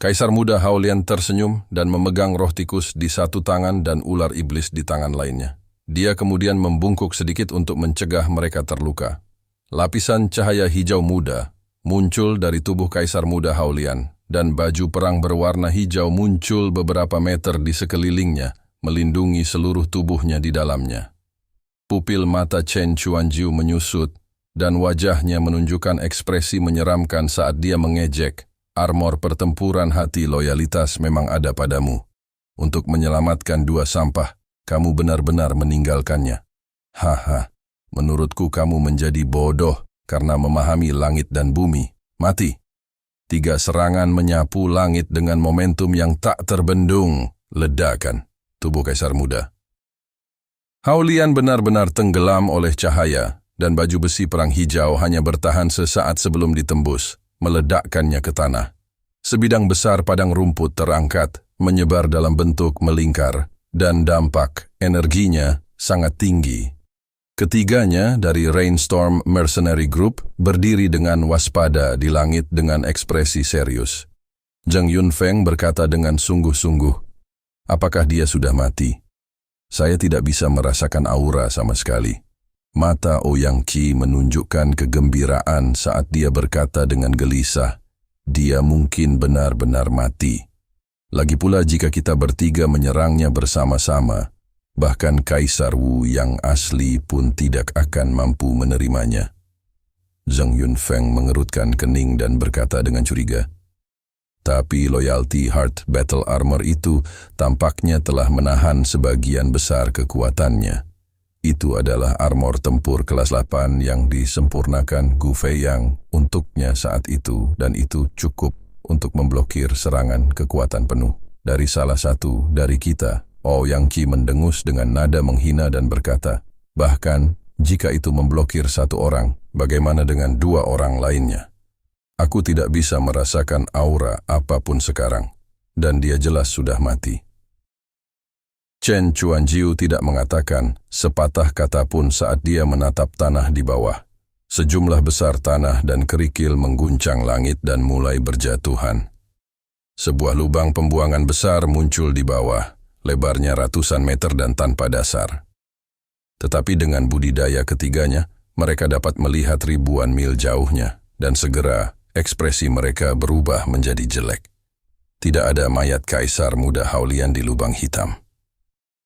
Kaisar muda Haolian tersenyum dan memegang roh tikus di satu tangan dan ular iblis di tangan lainnya. Dia kemudian membungkuk sedikit untuk mencegah mereka terluka. Lapisan cahaya hijau muda muncul dari tubuh Kaisar muda Haolian, dan baju perang berwarna hijau muncul beberapa meter di sekelilingnya, melindungi seluruh tubuhnya di dalamnya. Pupil mata Chen Chuanjiu menyusut, dan wajahnya menunjukkan ekspresi menyeramkan saat dia mengejek. Armor pertempuran hati loyalitas memang ada padamu. Untuk menyelamatkan dua sampah, kamu benar-benar meninggalkannya. Haha, menurutku kamu menjadi bodoh karena memahami langit dan bumi. Mati. 3 serangan menyapu langit dengan momentum yang tak terbendung. Ledakan tubuh Kaisar muda. Haolian benar-benar tenggelam oleh cahaya, dan baju besi perang hijau hanya bertahan sesaat sebelum ditembus, meledakkannya ke tanah. Sebidang besar padang rumput terangkat, menyebar dalam bentuk melingkar, dan dampak energinya sangat tinggi. Ketiganya dari Rainstorm Mercenary Group berdiri dengan waspada di langit dengan ekspresi serius. Zheng Yunfeng berkata dengan sungguh-sungguh, "Apakah dia sudah mati? Saya tidak bisa merasakan aura sama sekali." Mata Ouyang Qi menunjukkan kegembiraan saat dia berkata dengan gelisah, "Dia mungkin benar-benar mati. Lagi pula jika kita bertiga menyerangnya bersama-sama, bahkan Kaisar Wu yang asli pun tidak akan mampu menerimanya." Zheng Yunfeng mengerutkan kening dan berkata dengan curiga, "Tapi Loyalty Heart Battle Armor itu tampaknya telah menahan sebagian besar kekuatannya. Itu adalah armor tempur kelas 8 yang disempurnakan Gu Feiyang untuknya saat itu, dan itu cukup untuk memblokir serangan kekuatan penuh dari salah satu dari kita." Ouyang Qi mendengus dengan nada menghina dan berkata, "Bahkan jika itu memblokir 1 orang, bagaimana dengan 2 orang lainnya? Aku tidak bisa merasakan aura apapun sekarang, dan dia jelas sudah mati." Chen Chuanjiu tidak mengatakan sepatah kata pun saat dia menatap tanah di bawah. Sejumlah besar tanah dan kerikil mengguncang langit dan mulai berjatuhan. Sebuah lubang pembuangan besar muncul di bawah, lebarnya ratusan meter dan tanpa dasar. Tetapi dengan budidaya ketiganya, mereka dapat melihat ribuan mil jauhnya, dan segera ekspresi mereka berubah menjadi jelek. Tidak ada mayat Kaisar muda Haolian di lubang hitam.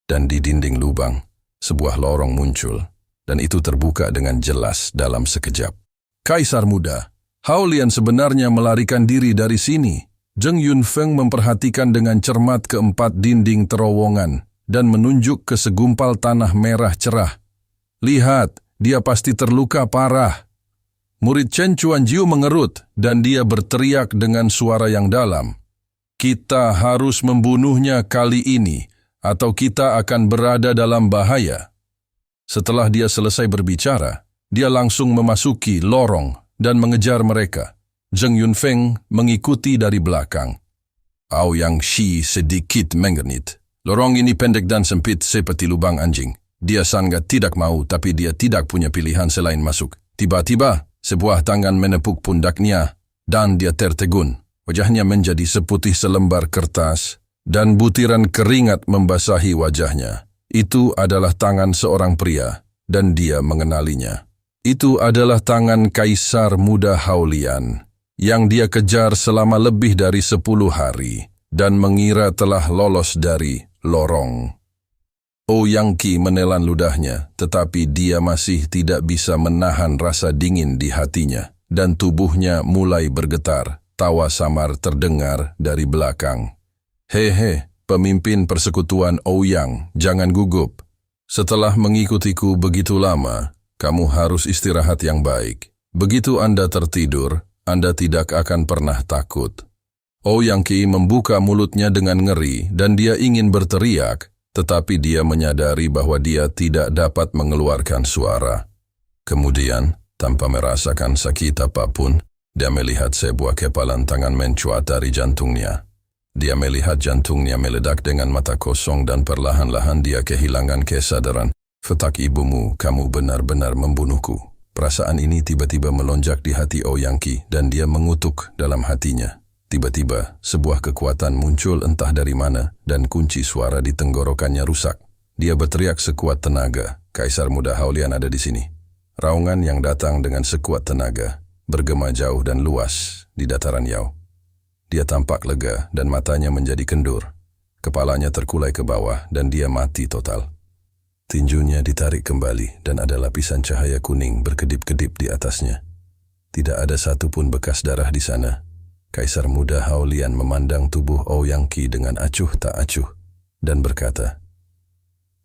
Dan di dinding lubang, sebuah lorong muncul, dan itu terbuka dengan jelas dalam sekejap. "Kaisar muda, Haolian sebenarnya melarikan diri dari sini." Zheng Yunfeng memperhatikan dengan cermat keempat dinding terowongan dan menunjuk ke segumpal tanah merah cerah. "Lihat, dia pasti terluka parah." Murid Chen Chuanjiu mengerut dan dia berteriak dengan suara yang dalam, "Kita harus membunuhnya kali ini, atau kita akan berada dalam bahaya." Setelah dia selesai berbicara, dia langsung memasuki lorong dan mengejar mereka. Zheng Yunfeng mengikuti dari belakang. Ouyang Qi sedikit menggernit. "Lorong ini pendek dan sempit seperti lubang anjing. Dia sangat tidak mau, tapi dia tidak punya pilihan selain masuk." Tiba-tiba, sebuah tangan menepuk pundaknya, dan dia tertegun. Wajahnya menjadi seputih selembar kertas, dan butiran keringat membasahi wajahnya. Itu adalah tangan seorang pria, dan dia mengenalinya. Itu adalah tangan Kaisar muda Haolian, yang dia kejar selama lebih dari 10 hari, dan mengira telah lolos dari lorong. Ouyang Qi menelan ludahnya, tetapi dia masih tidak bisa menahan rasa dingin di hatinya, dan tubuhnya mulai bergetar. Tawa samar terdengar dari belakang. "Hehe, pemimpin persekutuan Ouyang, jangan gugup. Setelah mengikutiku begitu lama, kamu harus istirahat yang baik. Begitu Anda tertidur, Anda tidak akan pernah takut." Ouyang Qi membuka mulutnya dengan ngeri dan dia ingin berteriak, tetapi dia menyadari bahwa dia tidak dapat mengeluarkan suara. Kemudian, tanpa merasakan sakit apapun, dia melihat sebuah kepalan tangan mencuat dari jantungnya. Dia melihat jantungnya meledak dengan mata kosong dan perlahan-lahan dia kehilangan kesadaran. "Fetak ibumu, kamu benar-benar membunuhku." Perasaan ini tiba-tiba melonjak di hati Ouyang Qi dan dia mengutuk dalam hatinya. Tiba-tiba, sebuah kekuatan muncul entah dari mana dan kunci suara di tenggorokannya rusak. Dia berteriak sekuat tenaga, Kaisar Muda Haolian ada di sini. Raungan yang datang dengan sekuat tenaga, bergema jauh dan luas di dataran Yao. Dia tampak lega dan matanya menjadi kendur. Kepalanya terkulai ke bawah dan dia mati total. Tinjunya ditarik kembali dan ada lapisan cahaya kuning berkedip-kedip di atasnya. Tidak ada satupun bekas darah di sana. Kaisar Muda Haolian memandang tubuh Ouyang Qi dengan acuh tak acuh dan berkata,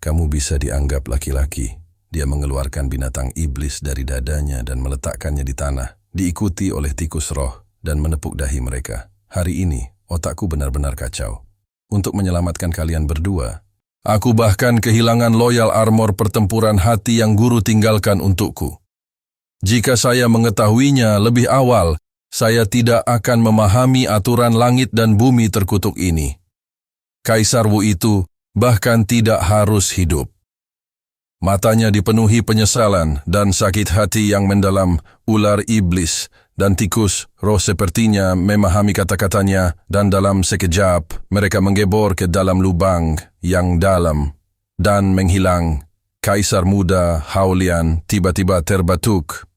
"Kamu bisa dianggap laki-laki." Dia mengeluarkan binatang iblis dari dadanya dan meletakkannya di tanah, diikuti oleh tikus roh dan menepuk dahi mereka. Hari ini, otakku benar-benar kacau. Untuk menyelamatkan kalian berdua, aku bahkan kehilangan loyal armor pertempuran hati yang guru tinggalkan untukku. Jika saya mengetahuinya lebih awal, saya tidak akan memahami aturan langit dan bumi terkutuk ini. Kaisar Wu itu bahkan tidak harus hidup. Matanya dipenuhi penyesalan dan sakit hati yang mendalam. Ular iblis dan tikus roh sepertinya memahami kata-katanya dan dalam sekejap mereka menggebor ke dalam lubang yang dalam dan menghilang. Kaisar Muda Haolian tiba-tiba terbatuk.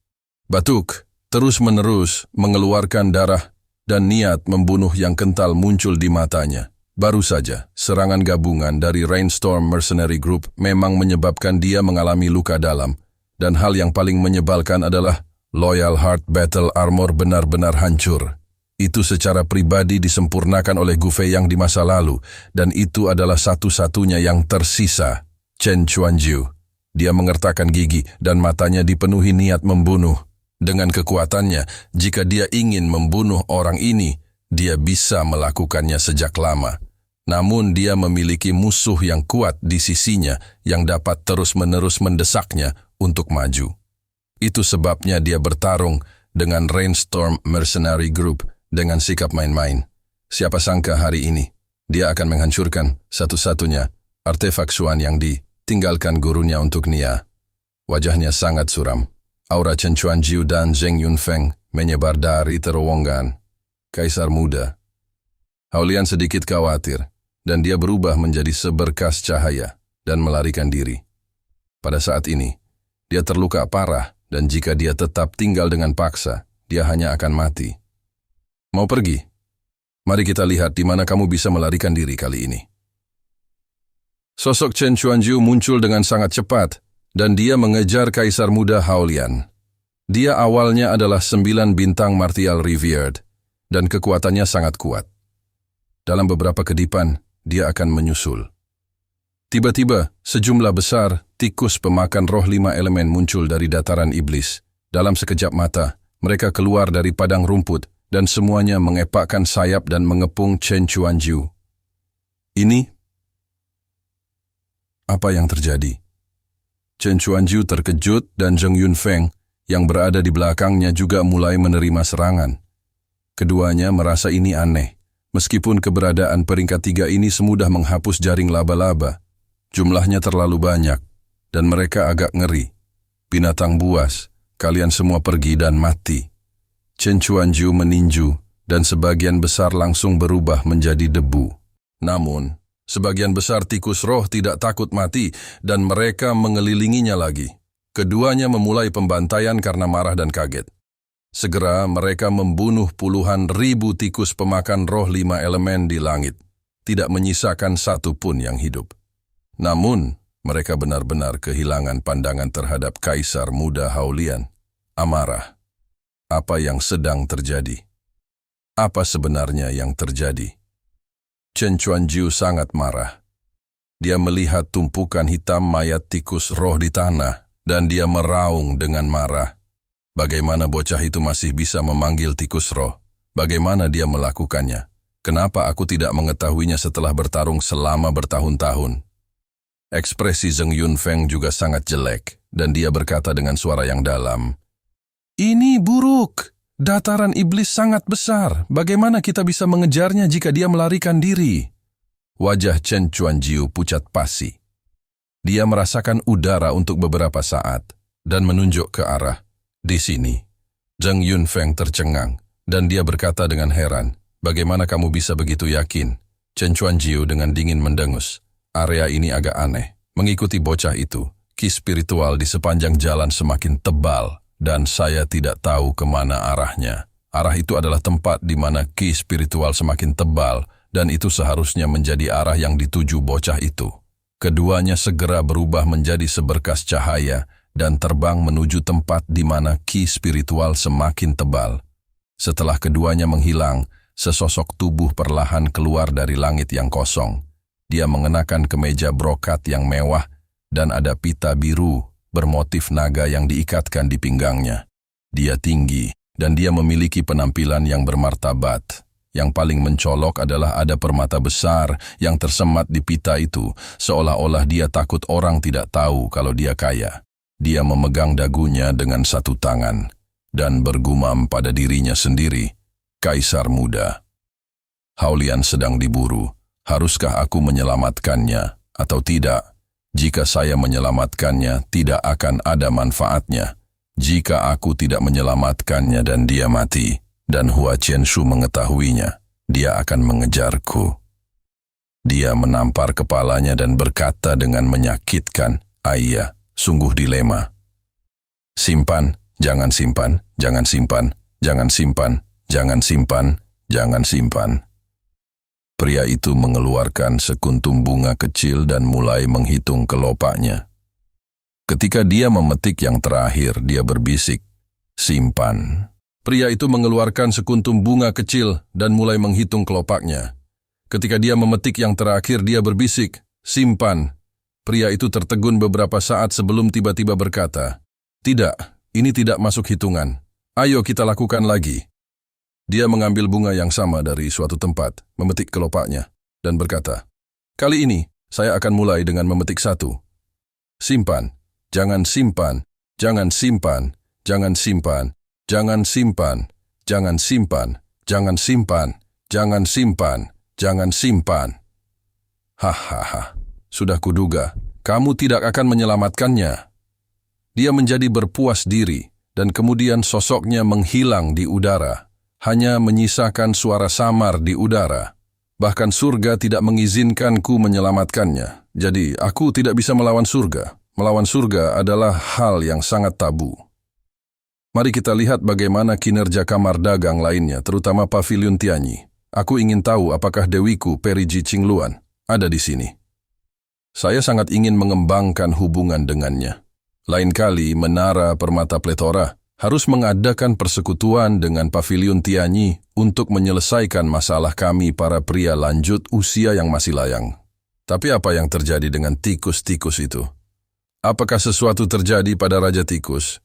Batuk terus-menerus mengeluarkan darah dan niat membunuh yang kental muncul di matanya. Baru saja, serangan gabungan dari Rainstorm Mercenary Group memang menyebabkan dia mengalami luka dalam. Dan hal yang paling menyebalkan adalah Loyal Heart Battle Armor benar-benar hancur. Itu secara pribadi disempurnakan oleh Gu Fei yang di masa lalu, dan itu adalah satu-satunya yang tersisa, Chen Chuanjiu. Dia mengertakkan gigi dan matanya dipenuhi niat membunuh. Dengan kekuatannya, jika dia ingin membunuh orang ini, dia bisa melakukannya sejak lama. Namun dia memiliki musuh yang kuat di sisinya yang dapat terus-menerus mendesaknya untuk maju. Itu sebabnya dia bertarung dengan Rainstorm Mercenary Group dengan sikap main-main. Siapa sangka hari ini dia akan menghancurkan satu-satunya artefak Xuan yang ditinggalkan gurunya untuk Nia. Wajahnya sangat suram. Aura Chen Chuanjiu dan Zheng Yunfeng menyebar dari terowongan. Kaisar Muda Haolian sedikit khawatir, dan dia berubah menjadi seberkas cahaya dan melarikan diri. Pada saat ini, dia terluka parah, dan jika dia tetap tinggal dengan paksa, dia hanya akan mati. Mau pergi? Mari kita lihat di mana kamu bisa melarikan diri kali ini. Sosok Chen Chuanjiu muncul dengan sangat cepat, dan dia mengejar Kaisar Muda Haolian. Dia awalnya adalah 9 bintang martial revered, dan kekuatannya sangat kuat. Dalam beberapa kedipan, dia akan menyusul. Tiba-tiba, sejumlah besar tikus pemakan roh 5 elemen muncul dari dataran iblis. Dalam sekejap mata, mereka keluar dari padang rumput, dan semuanya mengepakkan sayap dan mengepung Chen Chuanjiu. Ini? Apa yang terjadi? Chen Chuanjiu terkejut dan Zheng Yunfeng yang berada di belakangnya juga mulai menerima serangan. Keduanya merasa ini aneh, meskipun keberadaan peringkat 3 ini semudah menghapus jaring laba-laba. Jumlahnya terlalu banyak, dan mereka agak ngeri. Binatang buas, kalian semua pergi dan mati. Chen Chuanjiu meninju, dan sebagian besar langsung berubah menjadi debu. Namun, sebagian besar tikus roh tidak takut mati, dan mereka mengelilinginya lagi. Keduanya memulai pembantaian karena marah dan kaget. Segera mereka membunuh puluhan ribu tikus pemakan roh 5 elemen di langit, tidak menyisakan satu pun yang hidup. Namun, mereka benar-benar kehilangan pandangan terhadap Kaisar Muda Haolian. Amarah. Apa yang sedang terjadi? Apa sebenarnya yang terjadi? Chen Chuanjiu sangat marah. Dia melihat tumpukan hitam mayat tikus roh di tanah, dan dia meraung dengan marah. Bagaimana bocah itu masih bisa memanggil tikus roh? Bagaimana dia melakukannya? Kenapa aku tidak mengetahuinya setelah bertarung selama bertahun-tahun? Ekspresi Zheng Yunfeng juga sangat jelek, dan dia berkata dengan suara yang dalam, "Ini buruk. Dataran iblis sangat besar. Bagaimana kita bisa mengejarnya jika dia melarikan diri?" Wajah Chen Chuanjiu pucat pasi. Dia merasakan udara untuk beberapa saat, dan menunjuk ke arah. Di sini, Zheng Yunfeng tercengang, dan dia berkata dengan heran, Bagaimana kamu bisa begitu yakin? Chen Chuanjiu dengan dingin mendengus. Area ini agak aneh. Mengikuti bocah itu, ki spiritual di sepanjang jalan semakin tebal, dan saya tidak tahu kemana arahnya. Arah itu adalah tempat di mana ki spiritual semakin tebal, dan itu seharusnya menjadi arah yang dituju bocah itu. Keduanya segera berubah menjadi seberkas cahaya, dan terbang menuju tempat di mana ki spiritual semakin tebal. Setelah keduanya menghilang, sesosok tubuh perlahan keluar dari langit yang kosong. Dia mengenakan kemeja brokat yang mewah dan ada pita biru bermotif naga yang diikatkan di pinggangnya. Dia tinggi dan dia memiliki penampilan yang bermartabat. Yang paling mencolok adalah ada permata besar yang tersemat di pita itu, seolah-olah dia takut orang tidak tahu kalau dia kaya. Dia memegang dagunya dengan satu tangan dan bergumam pada dirinya sendiri, Kaisar muda. Haolian sedang diburu. Haruskah aku menyelamatkannya atau tidak? Jika saya menyelamatkannya, tidak akan ada manfaatnya. Jika aku tidak menyelamatkannya dan dia mati, dan Hua Qianshu mengetahuinya, dia akan mengejarku. Dia menampar kepalanya dan berkata dengan menyakitkan, "Ayah, sungguh dilema. Simpan, jangan simpan, jangan simpan, jangan simpan, jangan simpan, jangan simpan." Pria itu mengeluarkan sekuntum bunga kecil dan mulai menghitung kelopaknya. Ketika dia memetik yang terakhir, dia berbisik, "Simpan." Pria itu mengeluarkan sekuntum bunga kecil dan mulai menghitung kelopaknya. Ketika dia memetik yang terakhir, dia berbisik, "Simpan." Pria itu tertegun beberapa saat sebelum tiba-tiba berkata, "Tidak, ini tidak masuk hitungan. Ayo kita lakukan lagi." Dia mengambil bunga yang sama dari suatu tempat, memetik kelopaknya, dan berkata, "Kali ini, saya akan mulai dengan memetik satu. Simpan, jangan simpan, jangan simpan, jangan simpan, jangan simpan, jangan simpan, jangan simpan, jangan simpan, jangan simpan." Hahaha, sudah kuduga, kamu tidak akan menyelamatkannya. Dia menjadi berpuas diri, dan kemudian sosoknya menghilang di udara. Hanya menyisakan suara samar di udara. Bahkan surga tidak mengizinkanku menyelamatkannya. Jadi aku tidak bisa melawan surga. Melawan surga adalah hal yang sangat tabu. Mari kita lihat bagaimana kinerja kamar dagang lainnya, terutama Pavilion Tianyi. Aku ingin tahu apakah dewiku Periji Qingluan ada di sini. Saya sangat ingin mengembangkan hubungan dengannya. Lain kali Menara Permata Pletora harus mengadakan persekutuan dengan Pavilion Tianyi untuk menyelesaikan masalah kami para pria lanjut usia yang masih layang. Tapi apa yang terjadi dengan tikus-tikus itu? Apakah sesuatu terjadi pada Raja Tikus?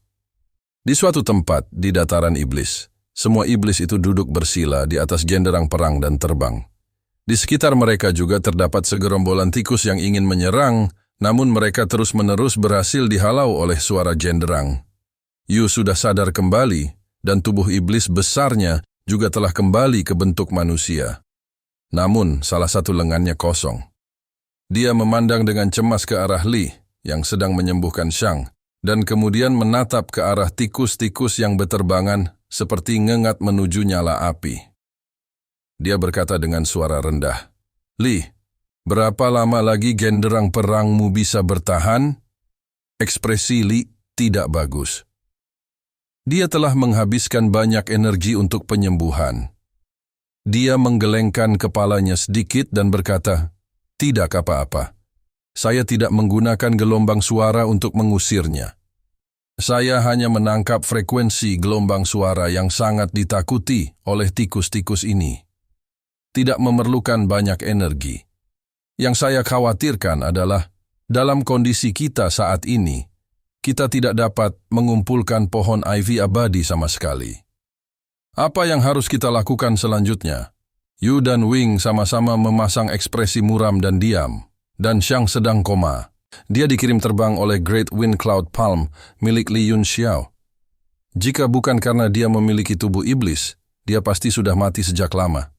Di suatu tempat di dataran iblis, semua iblis itu duduk bersila di atas genderang perang dan terbang. Di sekitar mereka juga terdapat segerombolan tikus yang ingin menyerang, namun mereka terus-menerus berhasil dihalau oleh suara genderang. Yu sudah sadar kembali, dan tubuh iblis besarnya juga telah kembali ke bentuk manusia. Namun, salah satu lengannya kosong. Dia memandang dengan cemas ke arah Li, yang sedang menyembuhkan Shang, dan kemudian menatap ke arah tikus-tikus yang berterbangan seperti ngengat menuju nyala api. Dia berkata dengan suara rendah, "Li, berapa lama lagi genderang perangmu bisa bertahan?" Ekspresi Li tidak bagus. Dia telah menghabiskan banyak energi untuk penyembuhan. Dia menggelengkan kepalanya sedikit dan berkata, "Tidak apa-apa. Saya tidak menggunakan gelombang suara untuk mengusirnya. Saya hanya menangkap frekuensi gelombang suara yang sangat ditakuti oleh tikus-tikus ini. Tidak memerlukan banyak energi. Yang saya khawatirkan adalah, dalam kondisi kita saat ini, kita tidak dapat mengumpulkan pohon ivy abadi sama sekali. Apa yang harus kita lakukan selanjutnya?" Yu dan Wing sama-sama memasang ekspresi muram dan diam, dan Shang sedang koma. Dia dikirim terbang oleh Great Wind Cloud Palm milik Li Yunxiao. Jika bukan karena dia memiliki tubuh iblis, dia pasti sudah mati sejak lama.